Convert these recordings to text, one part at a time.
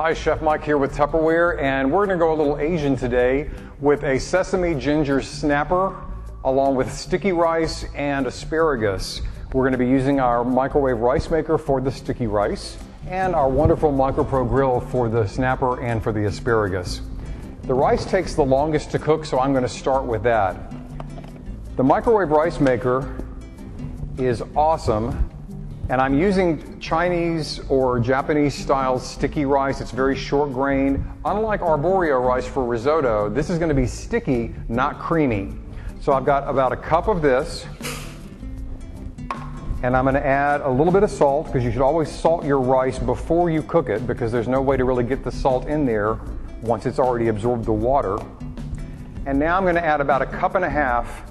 Hi, Chef Mike here with Tupperware, and we're going to go a little Asian today with a sesame ginger snapper along with sticky rice and asparagus. We're going to be using our microwave rice maker for the sticky rice and our wonderful MicroPro grill for the snapper and for the asparagus. The rice takes the longest to cook, so I'm going to start with that. The microwave rice maker is awesome. And I'm using Chinese or Japanese style sticky rice. It's very short grained. Unlike arborio rice for risotto, this is going to be sticky, not creamy. So I've got about a cup of this, and I'm going to add a little bit of salt, because you should always salt your rice before you cook it, because there's no way to really get the salt in there once it's already absorbed the water. And now I'm going to add about a cup and a half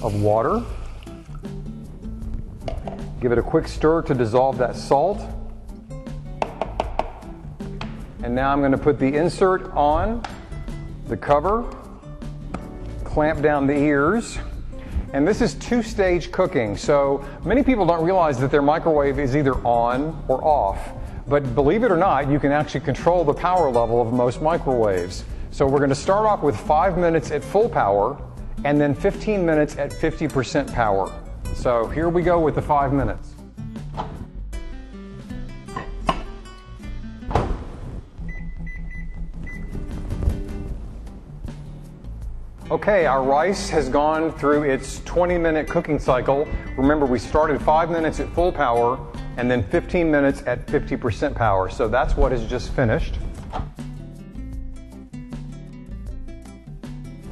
of water. Give it a quick stir to dissolve that salt. And now I'm going to put the insert on, the cover, clamp down the ears. And this is two-stage cooking, so many people don't realize that their microwave is either on or off. But believe it or not, you can actually control the power level of most microwaves. So we're going to start off with 5 minutes at full power and then 15 minutes at 50% power. So here we go with the 5 minutes. Okay, our rice has gone through its 20-minute cooking cycle. Remember, we started 5 minutes at full power and then 15 minutes at 50% power. So that's what is just finished.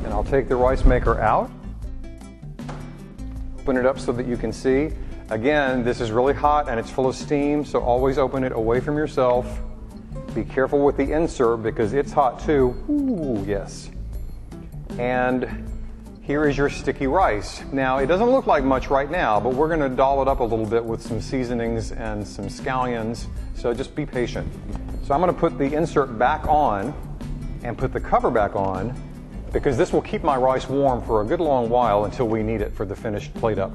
And I'll take the rice maker out. Open it up so that you can see. Again, this is really hot and it's full of steam, so always open it away from yourself. Be careful with the insert because it's hot too. Ooh, yes. And here is your sticky rice. Now, it doesn't look like much right now, but we're going to doll it up a little bit with some seasonings and some scallions, so just be patient. So I'm going to put the insert back on and put the cover back on, because this will keep my rice warm for a good long while until we need it for the finished plate up.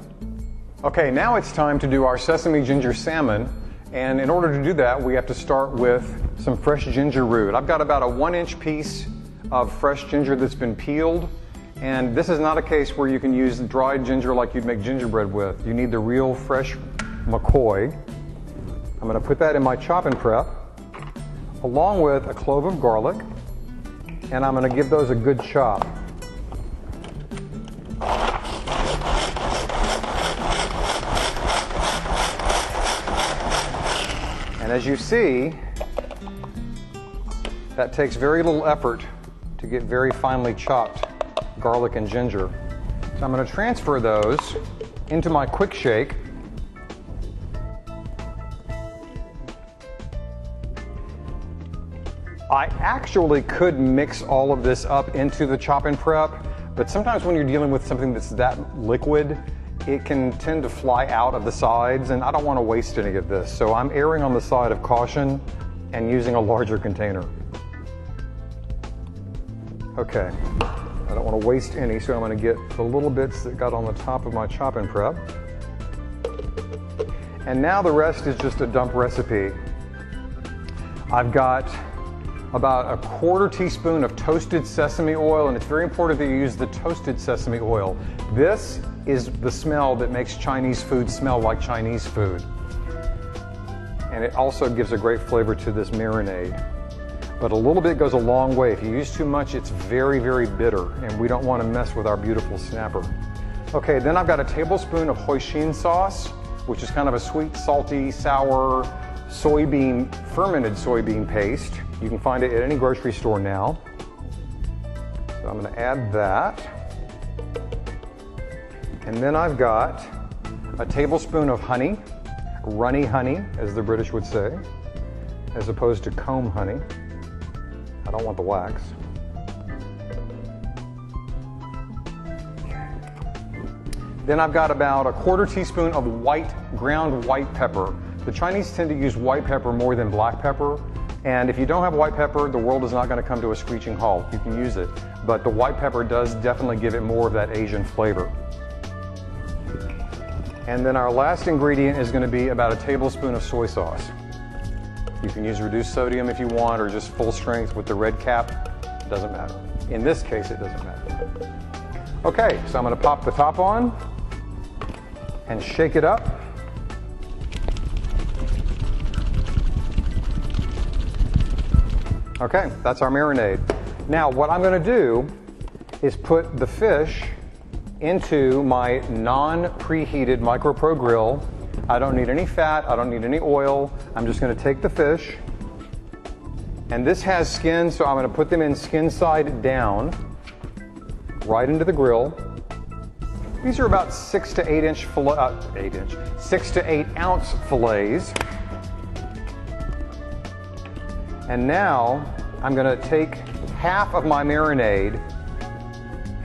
Okay, now it's time to do our sesame ginger salmon, and in order to do that we have to start with some fresh ginger root. I've got about a 1-inch piece of fresh ginger that's been peeled, and this is not a case where you can use dried ginger like you'd make gingerbread with. You need the real fresh McCoy. I'm going to put that in my chopping prep along with a clove of garlic, and I'm going to give those a good chop. And as you see, that takes very little effort to get very finely chopped garlic and ginger. So I'm going to transfer those into my quick shake. I actually could mix all of this up into the chopping prep, but sometimes when you're dealing with something that's that liquid, it can tend to fly out of the sides, and I don't want to waste any of this. So I'm erring on the side of caution and using a larger container. Okay, I don't want to waste any, so I'm going to get the little bits that got on the top of my chopping prep. And now the rest is just a dump recipe. I've got about a 1/4 teaspoon of toasted sesame oil, and it's very important that you use the toasted sesame oil. This is the smell that makes Chinese food smell like Chinese food. And it also gives a great flavor to this marinade. But a little bit goes a long way. If you use too much, it's very, very bitter, and we don't want to mess with our beautiful snapper. Okay, then I've got a tablespoon of hoisin sauce, which is kind of a sweet, salty, sour, fermented soybean paste. You can find it at any grocery store now. So I'm going to add that. And then I've got a tablespoon of honey, runny honey, as the British would say, as opposed to comb honey. I don't want the wax. Then I've got about a 1/4 teaspoon of ground white pepper. The Chinese tend to use white pepper more than black pepper. And if you don't have white pepper, the world is not going to come to a screeching halt. You can use it. But the white pepper does definitely give it more of that Asian flavor. And then our last ingredient is going to be about a tablespoon of soy sauce. You can use reduced sodium if you want, or just full strength with the red cap. It doesn't matter. In this case, it doesn't matter. Okay, so I'm going to pop the top on and shake it up. Okay, that's our marinade. Now, what I'm going to do is put the fish into my non-preheated MicroPro grill. I don't need any fat, I don't need any oil. I'm just going to take the fish, and this has skin, so I'm going to put them in skin side down, right into the grill. These are about 6 to 8 inch fillet, 6 to 8 ounce fillets. And now I'm going to take half of my marinade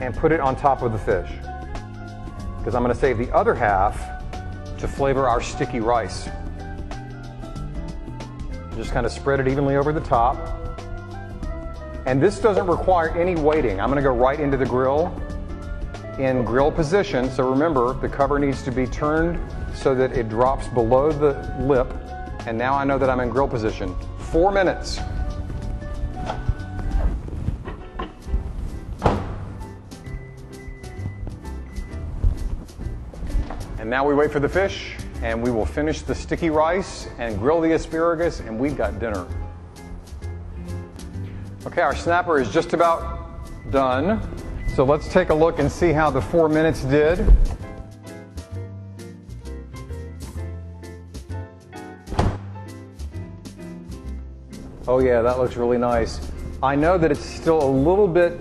and put it on top of the fish, because I'm going to save the other half to flavor our sticky rice. Just kind of spread it evenly over the top. And this doesn't require any waiting. I'm going to go right into the grill in grill position. So remember, the cover needs to be turned so that it drops below the lip. And now I know that I'm in grill position. 4 minutes. And now we wait for the fish, and we will finish the sticky rice and grill the asparagus, and we've got dinner. Okay, our snapper is just about done. So let's take a look and see how the 4 minutes did. Oh yeah, that looks really nice. I know that it's still a little bit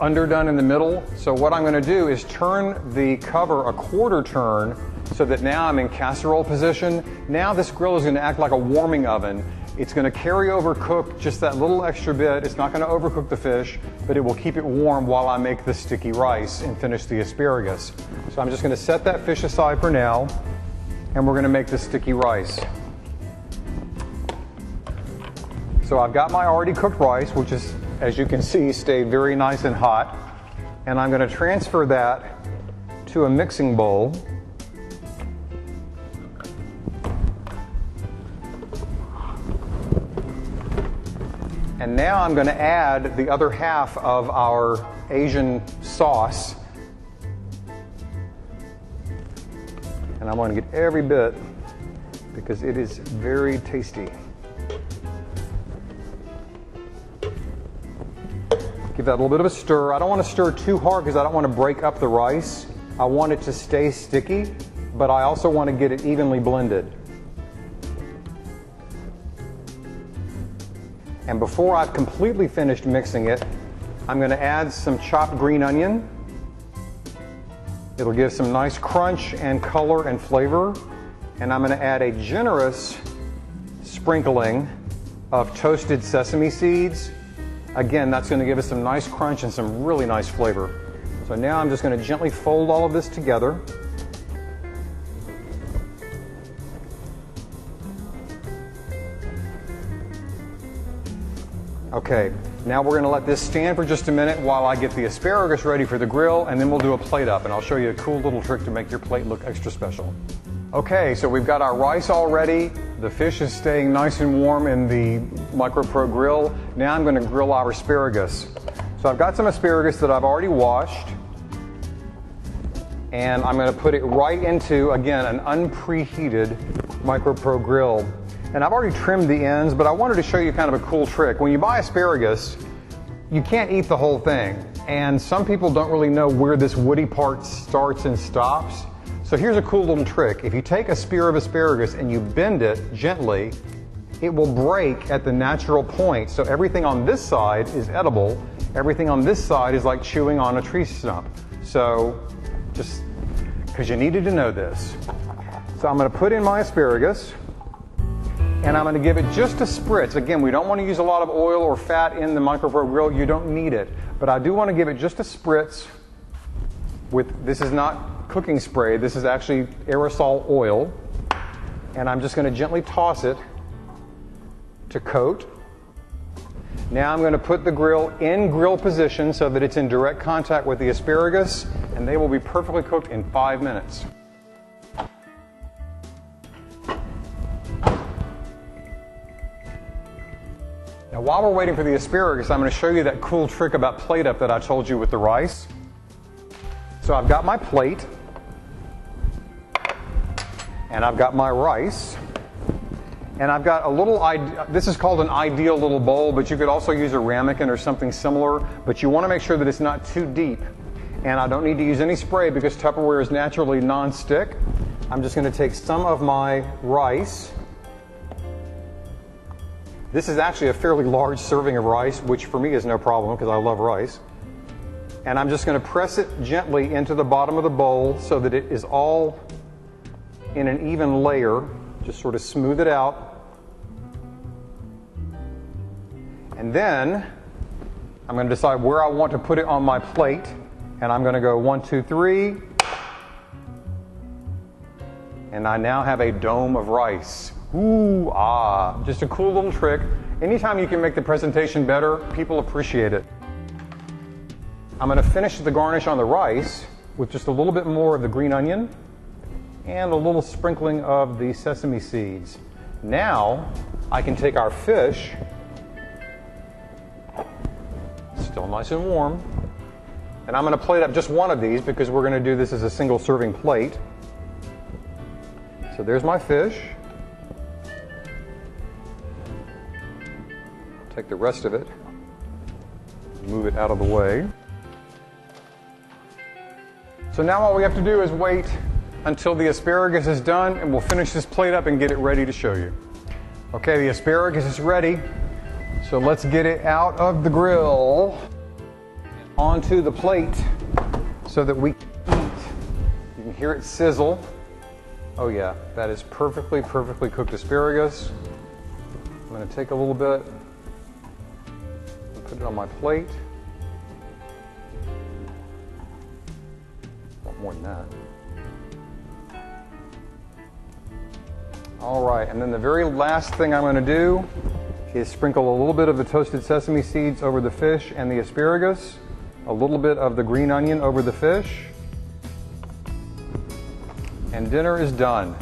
underdone in the middle, so what I'm going to do is turn the cover a quarter turn so that now I'm in casserole position. Now this grill is going to act like a warming oven. It's going to carry over cook just that little extra bit. It's not going to overcook the fish, but it will keep it warm while I make the sticky rice and finish the asparagus. So I'm just going to set that fish aside for now, and we're going to make the sticky rice. So I've got my already cooked rice, which is, as you can see, stayed very nice and hot. And I'm going to transfer that to a mixing bowl. And now I'm going to add the other half of our Asian sauce. And I'm going to get every bit because it is very tasty. Give that a little bit of a stir. I don't want to stir too hard because I don't want to break up the rice. I want it to stay sticky, but I also want to get it evenly blended. And before I've completely finished mixing it, I'm going to add some chopped green onion. It'll give some nice crunch and color and flavor. And I'm going to add a generous sprinkling of toasted sesame seeds. Again, that's going to give us some nice crunch and some really nice flavor. So now I'm just going to gently fold all of this together. Okay, now we're going to let this stand for just a minute while I get the asparagus ready for the grill, and then we'll do a plate up, and I'll show you a cool little trick to make your plate look extra special. Okay, so we've got our rice all ready. The fish is staying nice and warm in the MicroPro grill. Now I'm going to grill our asparagus. So I've got some asparagus that I've already washed, and I'm going to put it right into, again, an unpreheated MicroPro grill. And I've already trimmed the ends, but I wanted to show you kind of a cool trick. When you buy asparagus, you can't eat the whole thing. And some people don't really know where this woody part starts and stops. So here's a cool little trick. If you take a spear of asparagus and you bend it gently, it will break at the natural point. So everything on this side is edible. Everything on this side is like chewing on a tree stump. So just because you needed to know this. So I'm going to put in my asparagus, and I'm going to give it just a spritz. Again, we don't want to use a lot of oil or fat in the MicroPro grill. You don't need it. But I do want to give it just a spritz with, this is not cooking spray, this is actually aerosol oil. And I'm just going to gently toss it to coat. Now I'm going to put the grill in grill position so that it's in direct contact with the asparagus, and they will be perfectly cooked in 5 minutes. Now while we're waiting for the asparagus, I'm going to show you that cool trick about plate up that I told you with the rice. So I've got my plate, and I've got my rice, and I've got a little, this is called an ideal little bowl, but you could also use a ramekin or something similar, but you want to make sure that it's not too deep. And I don't need to use any spray because Tupperware is naturally non-stick. I'm just going to take some of my rice. This is actually a fairly large serving of rice, which for me is no problem because I love rice. And I'm just going to press it gently into the bottom of the bowl so that it is all in an even layer. Just sort of smooth it out. And then I'm going to decide where I want to put it on my plate. And I'm going to go 1, 2, 3. And I now have a dome of rice. Ooh, ah, just a cool little trick. Anytime you can make the presentation better, people appreciate it. I'm going to finish the garnish on the rice with just a little bit more of the green onion and a little sprinkling of the sesame seeds. Now I can take our fish, still nice and warm, and I'm going to plate up just one of these because we're going to do this as a single serving plate. So there's my fish. Take the rest of it, move it out of the way. So now all we have to do is wait until the asparagus is done, and we'll finish this plate up and get it ready to show you. Okay, the asparagus is ready, so let's get it out of the grill onto the plate so that we can eat. You can hear it sizzle. Oh yeah, that is perfectly cooked asparagus. I'm going to take a little bit and put it on my plate. Want more than that. All right, and then the very last thing I'm going to do is sprinkle a little bit of the toasted sesame seeds over the fish and the asparagus, a little bit of the green onion over the fish, and dinner is done.